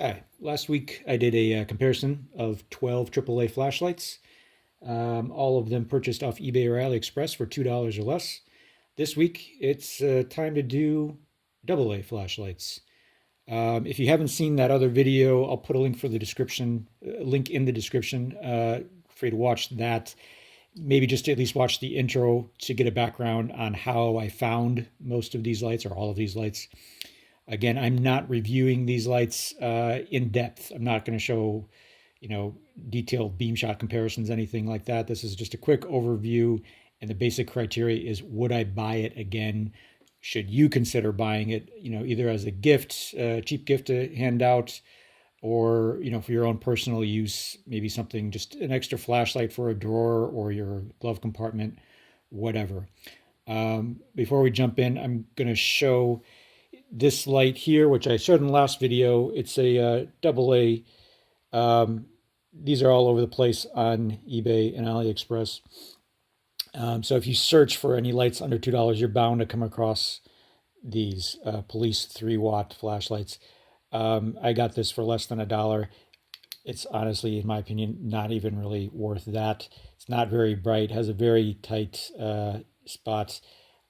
Hi. Last week I did a comparison of 12 AAA flashlights. All of them purchased off eBay or AliExpress for $2 or less. This week it's time to do AA flashlights. If you haven't seen that other video, I'll put a link in the description for you to watch that. Maybe just to at least watch the intro to get a background on how I found most of these lights or all of these lights. Again, I'm not reviewing these lights in depth. I'm not going to show, detailed beam shot comparisons, anything like that. This is just a quick overview, and the basic criteria is: would I buy it again? Should you consider buying it? Either as a gift, cheap gift to hand out, or for your own personal use, maybe something, just an extra flashlight for a drawer or your glove compartment, whatever. Before we jump in, I'm going to show this light here, which I showed in the last video. It's a double A. These are all over the place on eBay and AliExpress. So if you search for any lights under $2, you're bound to come across these police 3-watt flashlights. I got this for less than $1. It's honestly, in my opinion, not even really worth that. It's not very bright, has a very tight spot,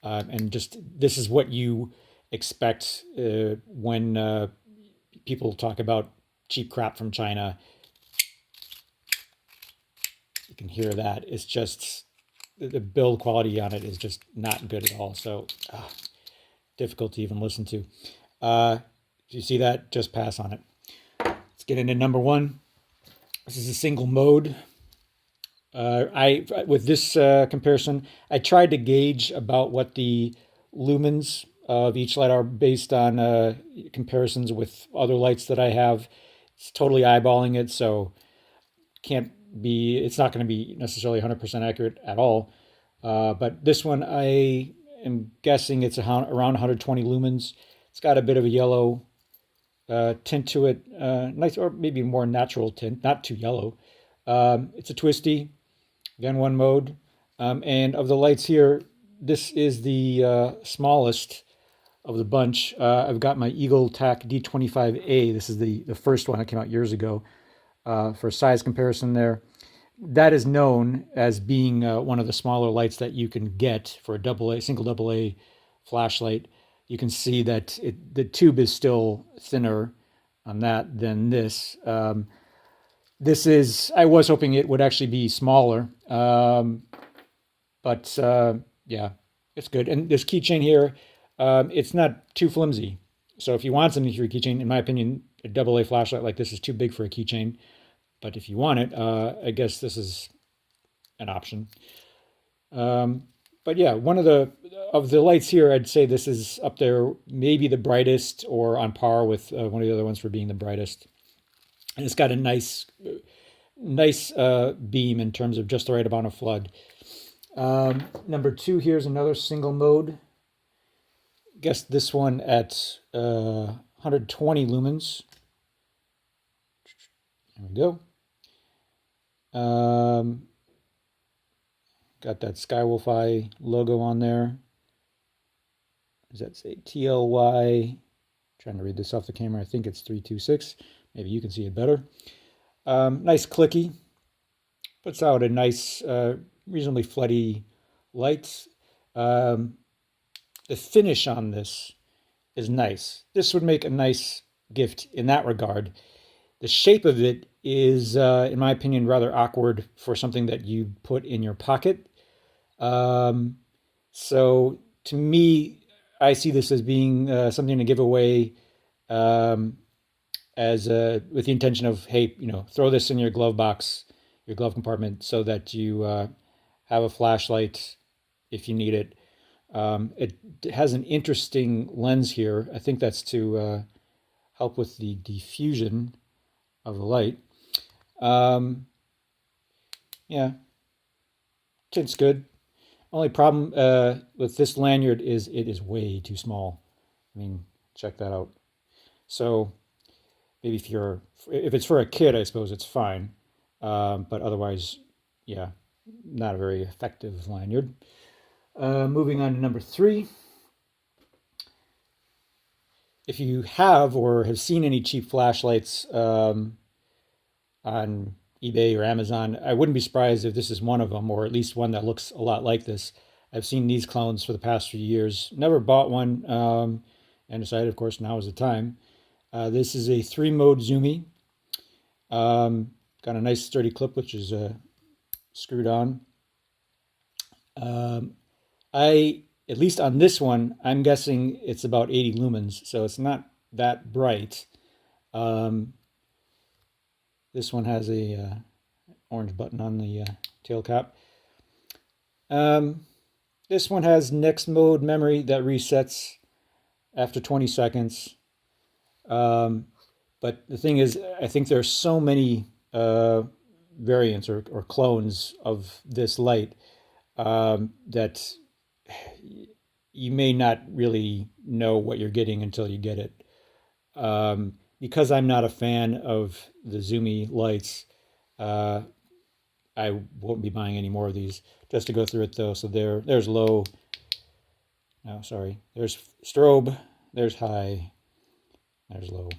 and just this is what you expect when people talk about cheap crap from China. You can hear that. It's just the build quality on it is just not good at all. So difficult to even listen to. If you see that, just pass on it. Let's get into number one. This is a single mode. With this comparison, I tried to gauge about what the lumens of each light are based on comparisons with other lights that I have. It's totally eyeballing it, so it's not going to be necessarily 100% accurate at all. But this one, I am guessing it's around 120 lumens. It's got a bit of a yellow tint to it, nice, or maybe more natural tint, not too yellow. It's a twisty, again, one mode. And of the lights here, this is the smallest of the bunch. I've got my Eagle TAC D25A. This is the first one that came out years ago. For size comparison there, that is known as being one of the smaller lights that you can get for a single AA flashlight. You can see that the tube is still thinner on that than this. I was hoping it would actually be smaller, but yeah, it's good. And this keychain here, it's not too flimsy. So if you want something for your keychain, in my opinion, a AA flashlight like this is too big for a keychain. But if you want it, I guess this is an option. But yeah, one of the lights here, I'd say this is up there, maybe the brightest or on par with one of the other ones for being the brightest. And it's got a nice beam in terms of just the right amount of flood. Number two, here's another single mode. Guess this one at 120 lumens. There we go. Got that Skywolf logo on there. Does that say TLY? Trying to read this off the camera. I think it's 326. Maybe you can see it better. Nice clicky. Puts out a nice, reasonably floody light. The finish on this is nice. This would make a nice gift in that regard. The shape of it is, in my opinion, rather awkward for something that you put in your pocket. So to me, I see this as being something to give away with the intention of, hey, throw this in your glove box, your glove compartment, so that you have a flashlight if you need it. It has an interesting lens here. I think that's to help with the diffusion of the light. Yeah, tint's good. Only problem with this lanyard is it is way too small. I mean, check that out. So maybe if it's for a kid, I suppose it's fine. But otherwise, yeah, not a very effective lanyard. Moving on to number three. if you have or have seen any cheap flashlights on eBay or Amazon, I wouldn't be surprised if this is one of them, or at least one that looks a lot like this. I've seen these clones for the past few years. Never bought one, and decided, of course, now is the time. This is a 3-mode Zoomy. Got a nice sturdy clip, which is screwed on. At least on this one, I'm guessing it's about 80 lumens, so it's not that bright. This one has a orange button on the tail cap. This one has next mode memory that resets after 20 seconds. But the thing is, I think there's so many variants or clones of this light that you may not really know what you're getting until you get it. Because I'm not a fan of the Zoomy lights, I won't be buying any more of these. Just to go through it though, so there's low. No, sorry. There's strobe. There's high. There's low.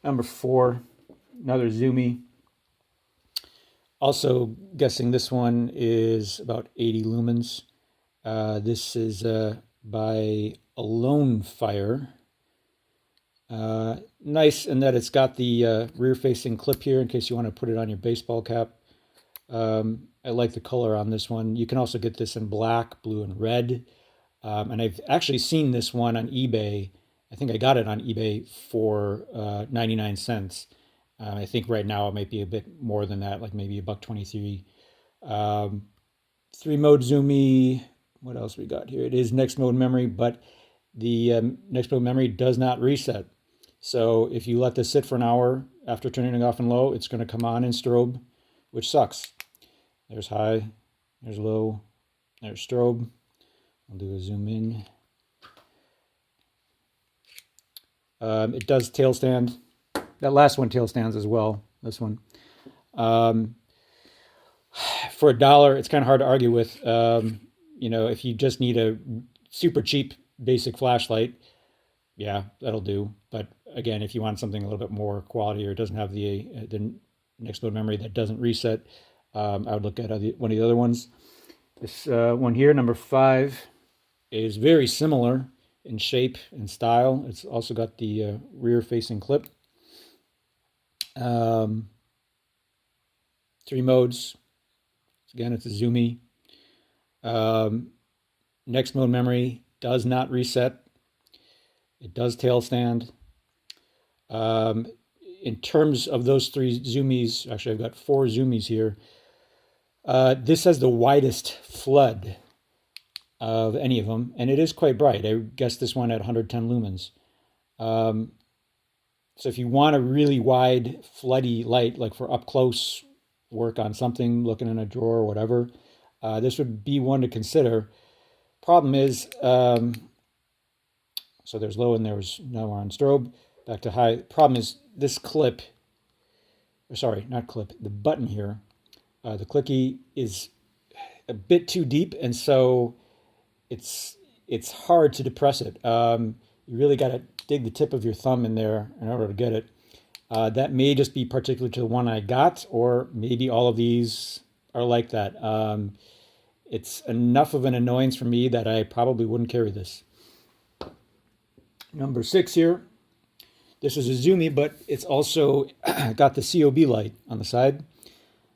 Number 4, another Zoomy. Also guessing this one is about 80 lumens. This is by Alone Fire. Nice in that it's got the rear-facing clip here in case you want to put it on your baseball cap. I like the color on this one. You can also get this in black, blue, and red. And I've actually seen this one on eBay. I think I got it on eBay for 99 cents. I think right now it might be a bit more than that, like maybe $1.23. 3-mode Zoomy. What else we got here? It is next mode memory, but the next mode memory does not reset. So if you let this sit for an hour after turning it off and low, it's going to come on in strobe, which sucks. There's high, there's low, there's strobe. I'll do a zoom in. It does tail stand. That last one tail stands as well, this one. For $1, it's kind of hard to argue with. If you just need a super cheap basic flashlight, yeah, that'll do. But again, if you want something a little bit more quality or it doesn't have the next mode memory that doesn't reset, I would look at one of the other ones. This one here, number 5, is very similar in shape and style. It's also got the rear-facing clip. 3 modes. Again, it's a Zoomy. Next mode memory does not reset. It does tail stand. In terms of those 3 Zoomies, actually I've got 4 Zoomies here. This has the widest flood of any of them, and it is quite bright. I guess this one at 110 lumens. So if you want a really wide, floody light, like for up close work on something, looking in a drawer or whatever, this would be one to consider. Problem is, so there's low and there's now we're on strobe. Back to high. Problem is this clip, or sorry, not clip, the button here, the clicky is a bit too deep, and so it's hard to depress it. You really got to dig the tip of your thumb in there in order to get it. That may just be particular to the one I got, or maybe all of these are like that. It's enough of an annoyance for me that I probably wouldn't carry this. Number 6 here. This is a Zoomy, but it's also got the COB light on the side.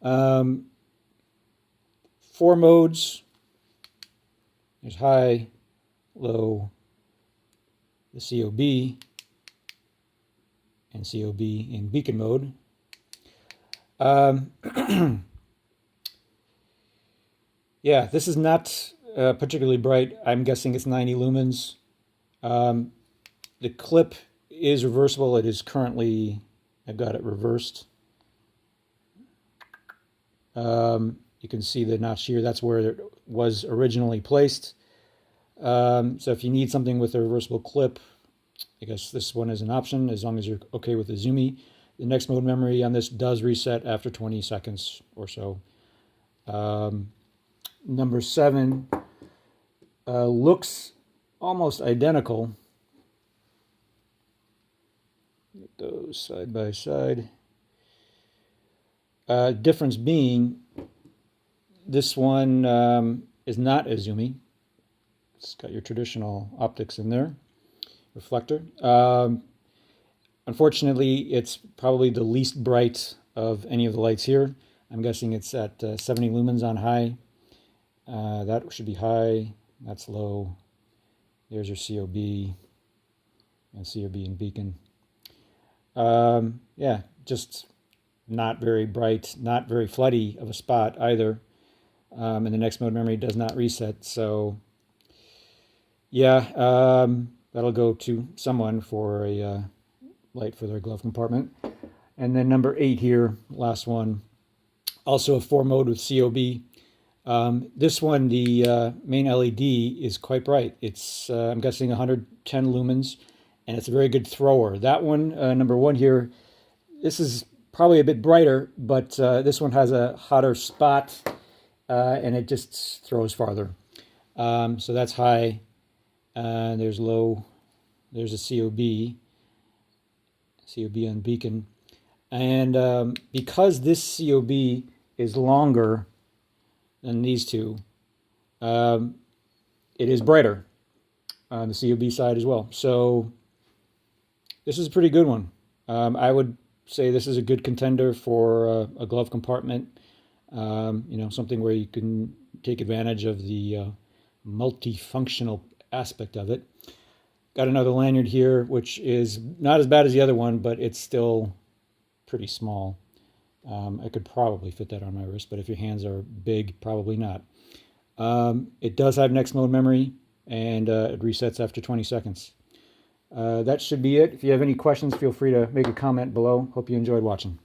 4 modes. There's high, low, the COB, and COB in beacon mode. Yeah, this is not particularly bright. I'm guessing it's 90 lumens. The clip is reversible. It is currently, I've got it reversed. You can see the notch here. That's where it was originally placed. So if you need something with a reversible clip, I guess this one is an option as long as you're okay with the Zoomy. The next mode memory on this does reset after 20 seconds or so. Number 7 looks almost identical Get those side by side. Difference being, this one is not as zoomy. It's got your traditional optics in there, reflector. Unfortunately, it's probably the least bright of any of the lights here. I'm guessing it's at 70 lumens on high. That should be high. That's low. There's your COB and COB and beacon. Yeah, just not very bright, not very floody of a spot either. And the next mode memory does not reset. So yeah, that'll go to someone for a light for their glove compartment. And then number 8 here, last one, also a 4 mode with COB. This one, the main LED is quite bright. It's, I'm guessing 110 lumens, and it's a very good thrower. That one, number 1 here, this is probably a bit brighter, but this one has a hotter spot, and it just throws farther. So that's high. There's low. There's a COB on beacon. And because this COB is longer than these two, it is brighter on the COB side as well. So this is a pretty good one. I would say this is a good contender for a glove compartment. Something where you can take advantage of the multifunctional aspect of it. Got another lanyard here, which is not as bad as the other one, but it's still pretty small. I could probably fit that on my wrist, but if your hands are big, probably not. It does have next mode memory, and it resets after 20 seconds. That should be it. If you have any questions, feel free to make a comment below. Hope you enjoyed watching.